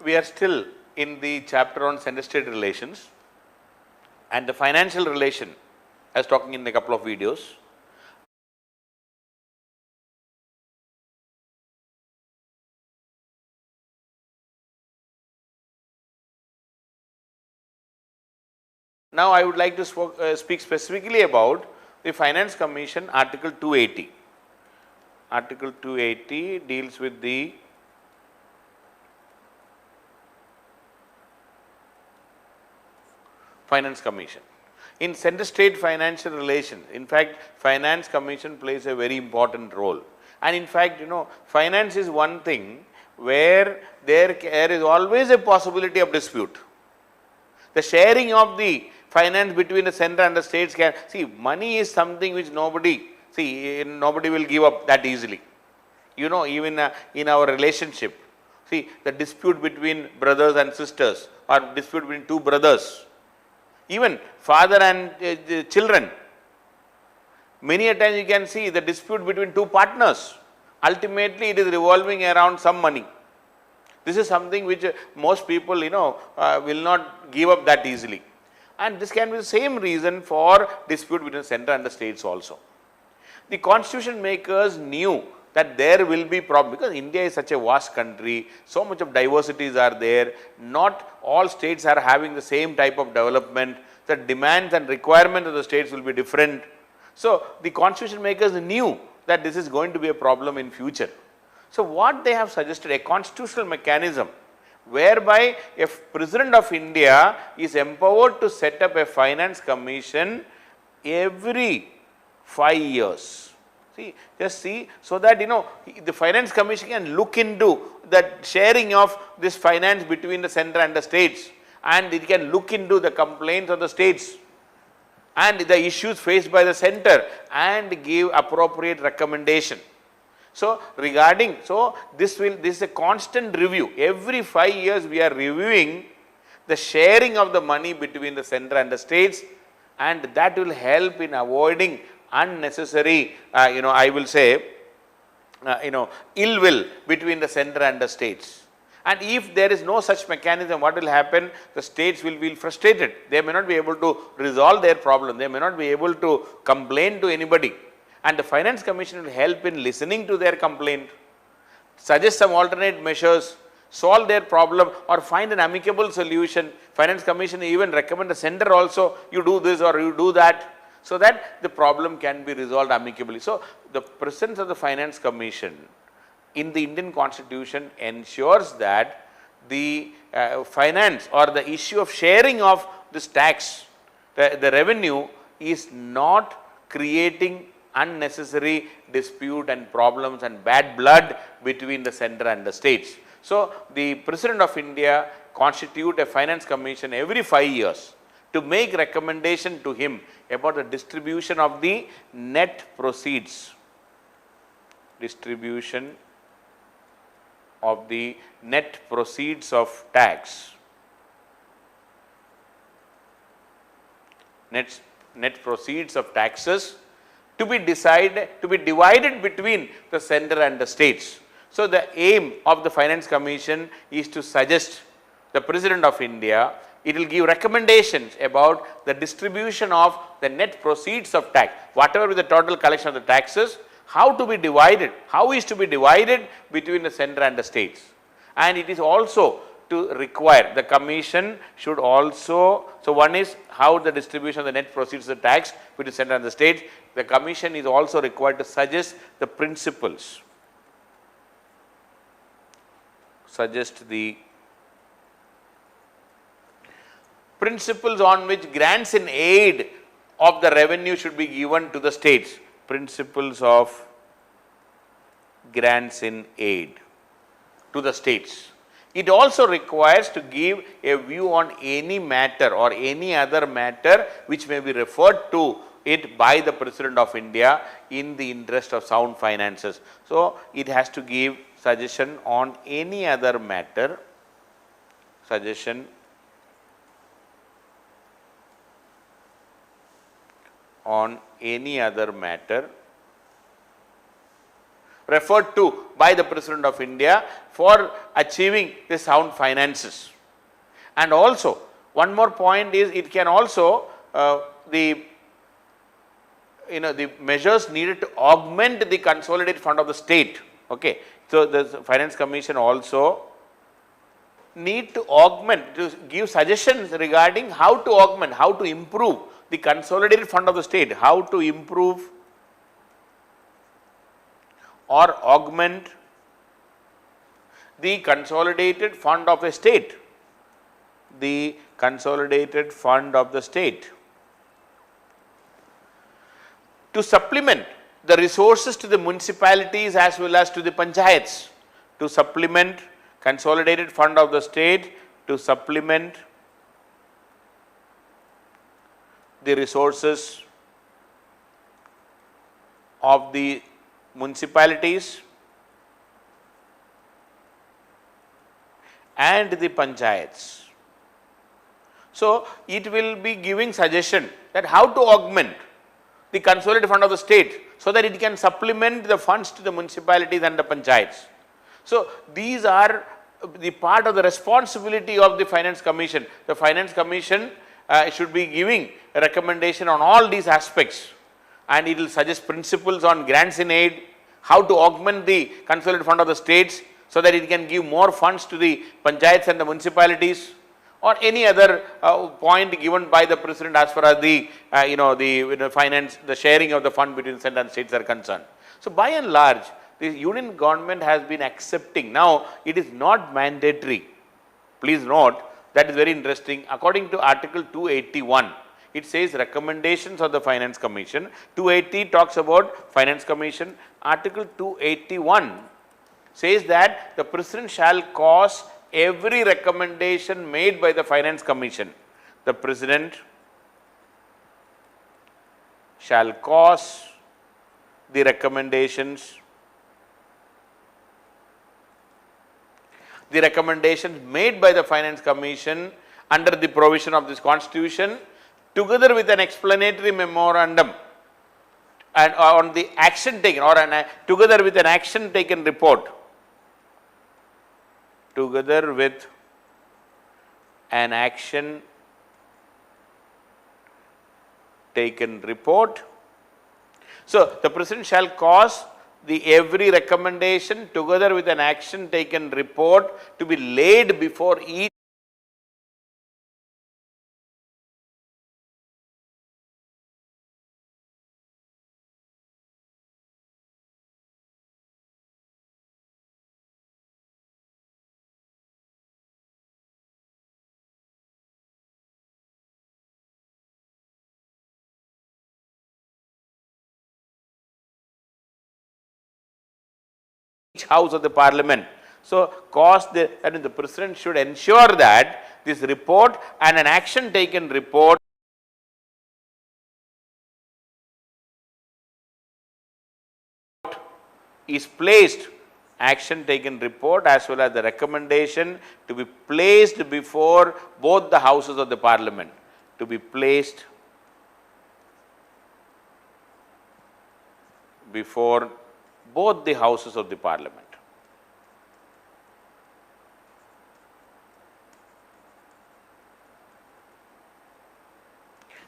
We are still in the chapter on center-state relations and the financial relation, as talking in a couple of videos. Now, I would like to speak specifically about the Finance Commission Article 280. Article 280 deals with the Finance Commission. In center-state financial relations, in fact, Finance Commission plays a very important role. And in fact, finance is one thing where there is always a possibility of dispute. The sharing of the finance between the center and the states can, see, money is something which nobody will give up that easily. Even in our relationship, see, the dispute between brothers and sisters or dispute between two brothers, even father and children, many a times you can see the dispute between two partners, ultimately it is revolving around some money. This is something which most people will not give up that easily, and this can be the same reason for dispute between the center and the states also. The constitution makers knew that there will be problem, because India is such a vast country, so much of diversities are there, not all states are having the same type of development, the demands and requirements of the states will be different. So, the constitution makers knew that this is going to be a problem in future. So, what they have suggested, a constitutional mechanism whereby a President of India is empowered to set up a finance commission every 5 years. So that the finance commission can look into that sharing of this finance between the center and the states, and it can look into the complaints of the states and the issues faced by the center and give appropriate recommendation. So, this is a constant review. Every 5 years we are reviewing the sharing of the money between the center and the states, and that will help in avoiding unnecessary, I will say, ill will between the center and the states. And if there is no such mechanism, what will happen? The states will be frustrated. They may not be able to resolve their problem. They may not be able to complain to anybody. And the Finance Commission will help in listening to their complaint, suggest some alternate measures, solve their problem, or find an amicable solution. Finance Commission even recommend the center also, you do this or you do that, so that the problem can be resolved amicably. So, the presence of the Finance Commission in the Indian Constitution ensures that the finance or the issue of sharing of this tax, the revenue, is not creating unnecessary dispute and problems and bad blood between the center and the states. So, the President of India constitute a Finance Commission every 5 years to make recommendation to him about the distribution of the net proceeds, distribution of the net proceeds of tax, net proceeds of taxes to be divided between the center and the states. So, the aim of the Finance Commission is to suggest the President of India, it will give recommendations about the distribution of the net proceeds of tax, whatever is the total collection of the taxes, how to be divided, how is to be divided between the center and the states. And it is also to require, the commission should also, so one is how the distribution of the net proceeds of the tax between the center and the states. The commission is also required to suggest the principles, suggest the principles on which grants in aid of the revenue should be given to the states, principles of grants in aid to the states. It also requires to give a view on any matter or any other matter which may be referred to it by the President of India in the interest of sound finances. So, it has to give suggestion on any other matter, suggestion on any other matter referred to by the President of India for achieving the sound finances. And also one more point is, it can also the measures needed to augment the consolidated fund of the state. Okay. So the Finance Commission also need to augment, to give suggestions regarding how to augment, how to improve the consolidated fund of the state, how to improve or augment the consolidated fund of the state, the consolidated fund of the state, to supplement the resources to the municipalities as well as to the panchayats, to supplement consolidated fund of the state, to supplement the resources of the municipalities and the panchayats. So it will be giving suggestion that how to augment the consolidated fund of the state so that it can supplement the funds to the municipalities and the panchayats. So these are the part of the responsibility of the Finance Commission. The Finance Commission should be giving a recommendation on all these aspects, and it will suggest principles on grants in aid, how to augment the consolidated fund of the states so that it can give more funds to the panchayats and the municipalities, or any other point given by the President as far as the finance, the sharing of the fund between centre and states are concerned. So by and large, the union government has been accepting. Now it is not mandatory. Please note, that is very interesting. According to Article 281, it says recommendations of the Finance Commission. 280 talks about Finance Commission. Article 281 says that the President shall cause every recommendation made by the Finance Commission. The President shall cause the recommendations made by the Finance Commission under the provision of this Constitution, together with an explanatory memorandum and on the action taken, or together with an action taken report, together with an action taken report. So the President shall cause every recommendation together with an action taken report to be laid before each house of the Parliament. So the President should ensure that this report and an action taken report is placed, action taken report as well as the recommendation to be placed before both the houses of the Parliament, to be placed before both the houses of the Parliament.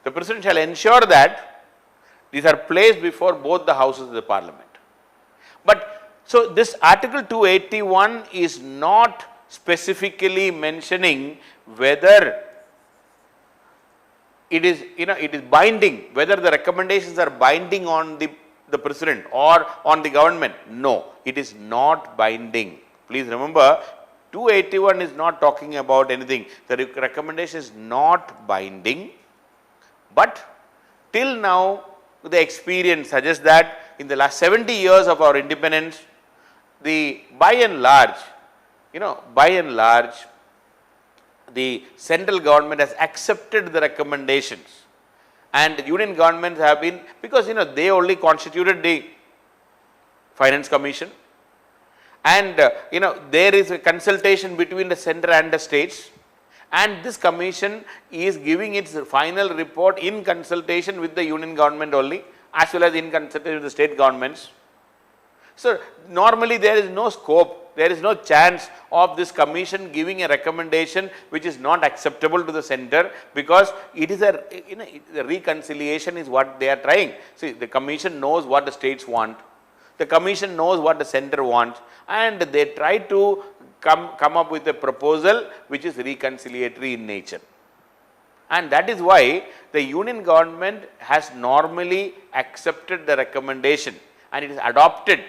The President shall ensure that these are placed before both the houses of the Parliament. But so this Article 281 is not specifically mentioning whether it is binding, whether the recommendations are binding on the President or on the government. No, it is not binding. Please remember, 281 is not talking about anything. The recommendation is not binding, but till now the experience suggests that in the last 70 years of our independence, by and large, the central government has accepted the recommendations, and union governments have been, because they only constituted the Finance Commission, and there is a consultation between the center and the states, and this commission is giving its final report in consultation with the union government only, as well as in consultation with the state governments. So, normally there is no scope, there is no chance of this commission giving a recommendation which is not acceptable to the center, because it is a, the reconciliation is what they are trying. See, the commission knows what the states want, the commission knows what the center wants, and they try to come up with a proposal which is reconciliatory in nature. And that is why the union government has normally accepted the recommendation, and it has adopted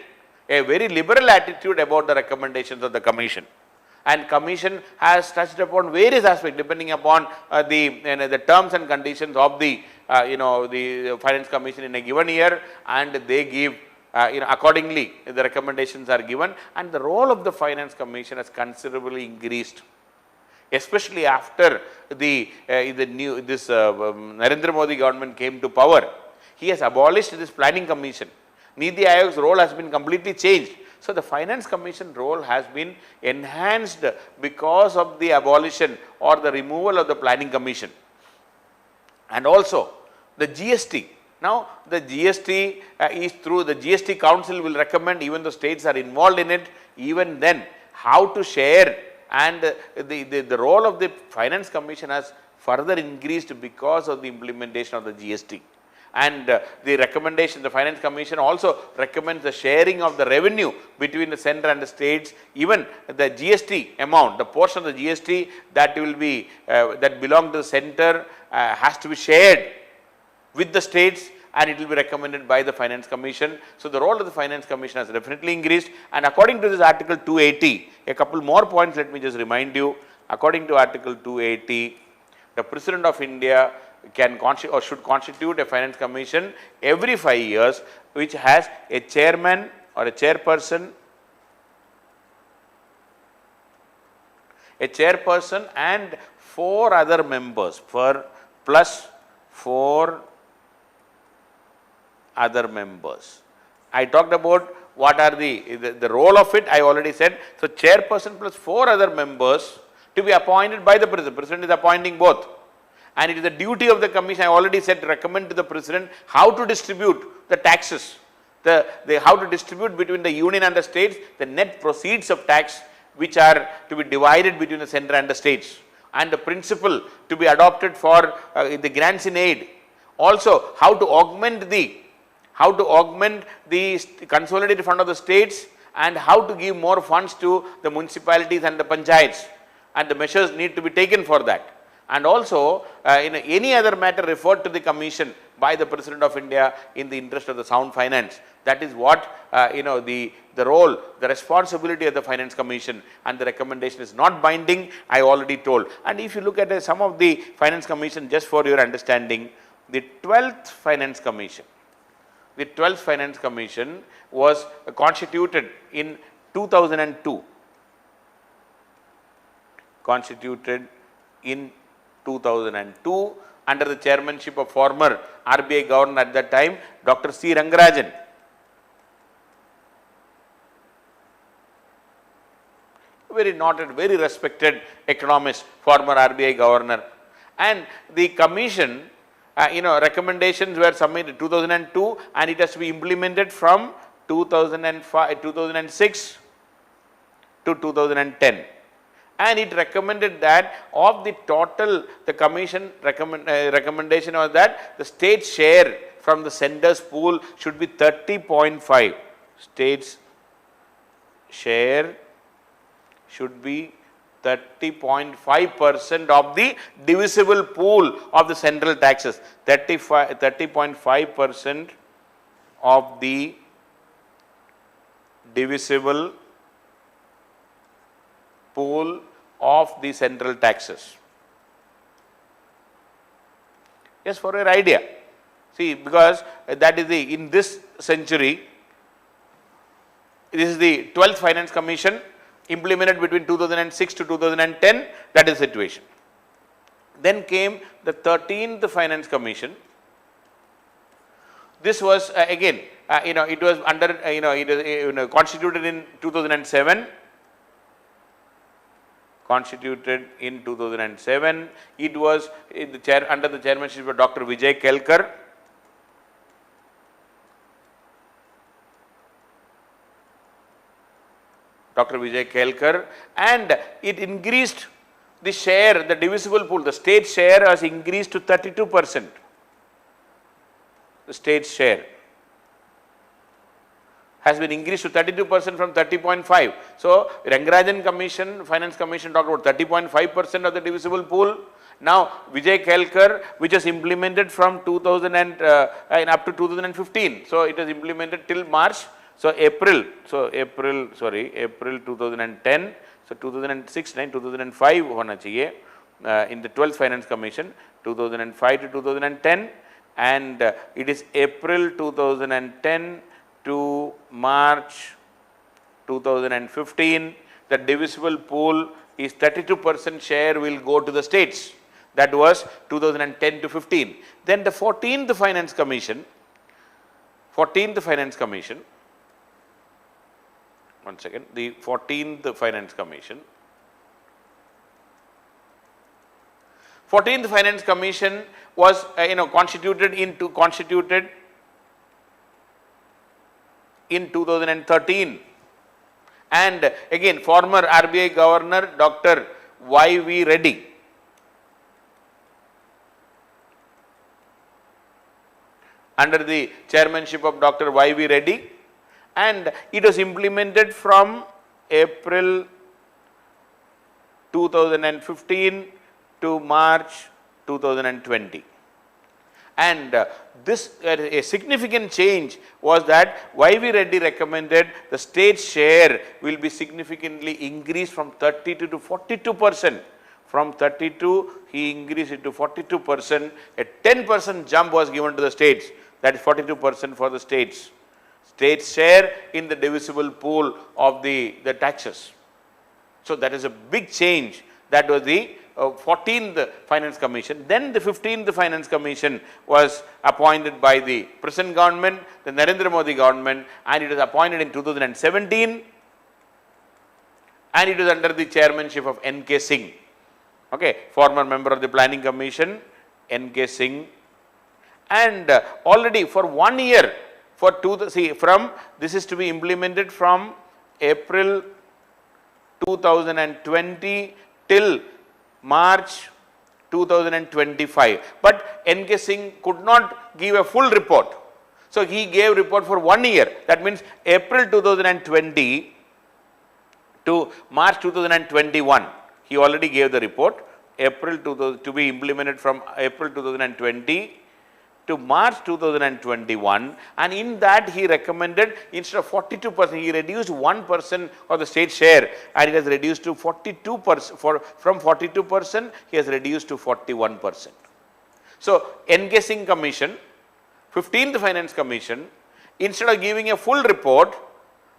a very liberal attitude about the recommendations of the commission. And commission has touched upon various aspects depending upon the terms and conditions of the the finance commission in a given year, and they give accordingly the recommendations are given, and the role of the finance commission has considerably increased, especially after Narendra Modi government came to power. He has abolished this planning commission. Niti Ayog's role has been completely changed. So, the finance commission role has been enhanced because of the abolition or the removal of the planning commission. And also the GST. Now, the GST is through the GST council will recommend, even the states are involved in it, even then how to share, and the role of the finance commission has further increased because of the implementation of the GST. And the recommendation, the finance commission also recommends the sharing of the revenue between the center and the states. Even the GST amount, the portion of the GST that will be that belong to the center has to be shared with the states, and it will be recommended by the finance commission. So, the role of the finance commission has definitely increased, and according to this article 280, a couple more points let me just remind you. According to article 280, the President of India can or should constitute a finance commission every 5 years, which has a chairman or a chairperson and 4 other members plus 4 other members. I talked about what are the role of it, I already said. So, chairperson plus 4 other members to be appointed by the president. President is appointing both. And it is the duty of the commission, I already said, to recommend to the president how to distribute the taxes, how to distribute between the union and the states the net proceeds of tax, which are to be divided between the center and the states, and the principle to be adopted for the grants in aid. Also, how to augment the consolidated fund of the states, and how to give more funds to the municipalities and the panchayats, and the measures need to be taken for that. And also in any other matter referred to the commission by the President of India in the interest of the sound finance. That is what the role, the responsibility of the finance commission, and the recommendation is not binding, I already told. And if you look at some of the finance commission, just for your understanding, the 12th finance commission was constituted in 2002. Under the chairmanship of former RBI governor at that time, Dr. C. Rangarajan. Very noted, very respected economist, former RBI governor. And the commission, recommendations were submitted in 2002, and it has to be implemented from 2006 to 2010. And it recommended that of the total, the commission recommendation was that the state share from the center's pool should be 30.5. State's share should be 30.5% of the divisible pool of the central taxes. 30.5% of the divisible pool of the central taxes. Just for your idea. See, because that is in this century, this is the 12th finance commission implemented between 2006 to 2010, that is the situation. Then came the 13th finance commission. This was again, it was under, it was constituted in 2007. Constituted in 2007. It was under the chairmanship of Dr. Vijay Kelkar. Dr. Vijay Kelkar, and it increased the share, the divisible pool, the state share has increased to 32%. The state share has been increased to 32% from 30.5. So, Rangarajan Commission, Finance Commission talked about 30.5% of the divisible pool. Now, Vijay Kelkar, which was implemented from 2000 and up to 2015. So, it was implemented till March. So, April 2010. So, 2006, 9, 2005 होना चाहिए in the 12th Finance Commission, 2005 to 2010, and it is April 2010 to March 2015. The divisible pool is 32% share will go to the states. That was 2010 to 15. Then the 14th Finance Commission, one second, the 14th Finance Commission. 14th Finance Commission was constituted in 2013, and again former RBI Governor Dr. Y.V. Reddy under the chairmanship of Dr. Y.V. Reddy, and it was implemented from April 2015 to March 2020. And this a significant change was that Y.V. Reddy recommended the state share will be significantly increased from 32 to 42%. From 32, he increased it to 42%. A 10% jump was given to the states, that is 42% for the states. State share in the divisible pool of the taxes. So, that is a big change. That was the 14th Finance Commission. Then the 15th Finance Commission was appointed by the present government, the Narendra Modi government, and it was appointed in 2017, and it was under the chairmanship of N.K. Singh, former member of the Planning Commission, N.K. Singh, and already for 1 year, this is to be implemented from April 2020 till March 2025, but N.K. Singh could not give a full report. So, he gave report for 1 year, that means April 2020 to March 2021, he already gave the report, to be implemented from April 2020 to March 2021, and in that he recommended instead of 42%, he reduced 1% of the state share, and it has reduced to 42%, from 42% he has reduced to 41%. So, N.K. Singh Commission, 15th Finance Commission, instead of giving a full report,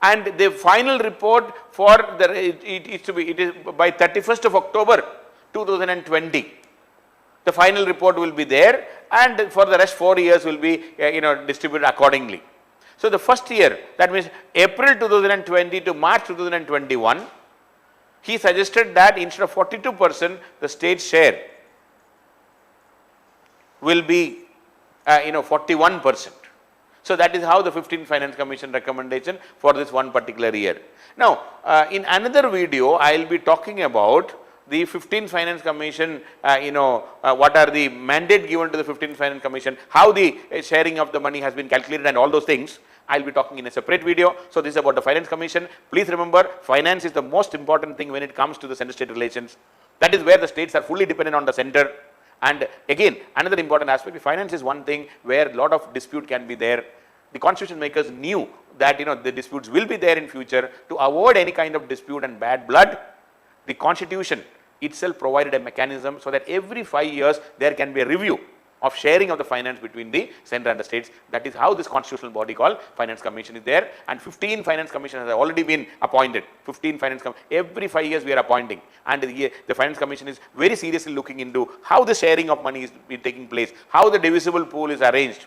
and the final report for it is by 31st of October 2020. The final report will be there, and for the rest 4 years will be distributed accordingly. So, the first year, that means April 2020 to March 2021, he suggested that instead of 42%, the state share will be 41%. So, that is how the 15th Finance Commission recommendation for this one particular year. Now, in another video, I will be talking about the 15th Finance Commission, what are the mandate given to the 15th Finance Commission, how the sharing of the money has been calculated, and all those things. I will be talking in a separate video. So, this is about the Finance Commission. Please remember, finance is the most important thing when it comes to the center-state relations. That is where the states are fully dependent on the center. And again, another important aspect, finance is one thing where a lot of dispute can be there. The constitution makers knew that the disputes will be there in future. To avoid any kind of dispute and bad blood, the constitution itself provided a mechanism so that every 5 years there can be a review of sharing of the finance between the center and the states. That is how this constitutional body called Finance Commission is there, and 15 Finance Commission has already been appointed. 15 Finance Commission, every 5 years we are appointing, and the Finance Commission is very seriously looking into how the sharing of money is taking place, how the divisible pool is arranged,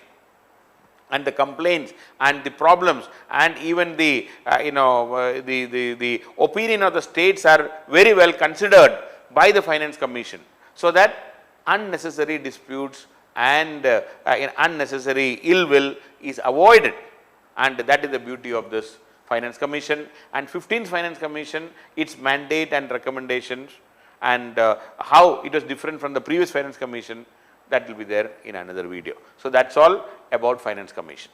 and the complaints and the problems, and even the the opinion of the states are very well considered by the Finance Commission, so that unnecessary disputes and unnecessary ill will is avoided, and that is the beauty of this Finance Commission, and 15th Finance Commission, its mandate and recommendations, and how it was different from the previous Finance Commission, that will be there in another video. So that's all about Finance Commission.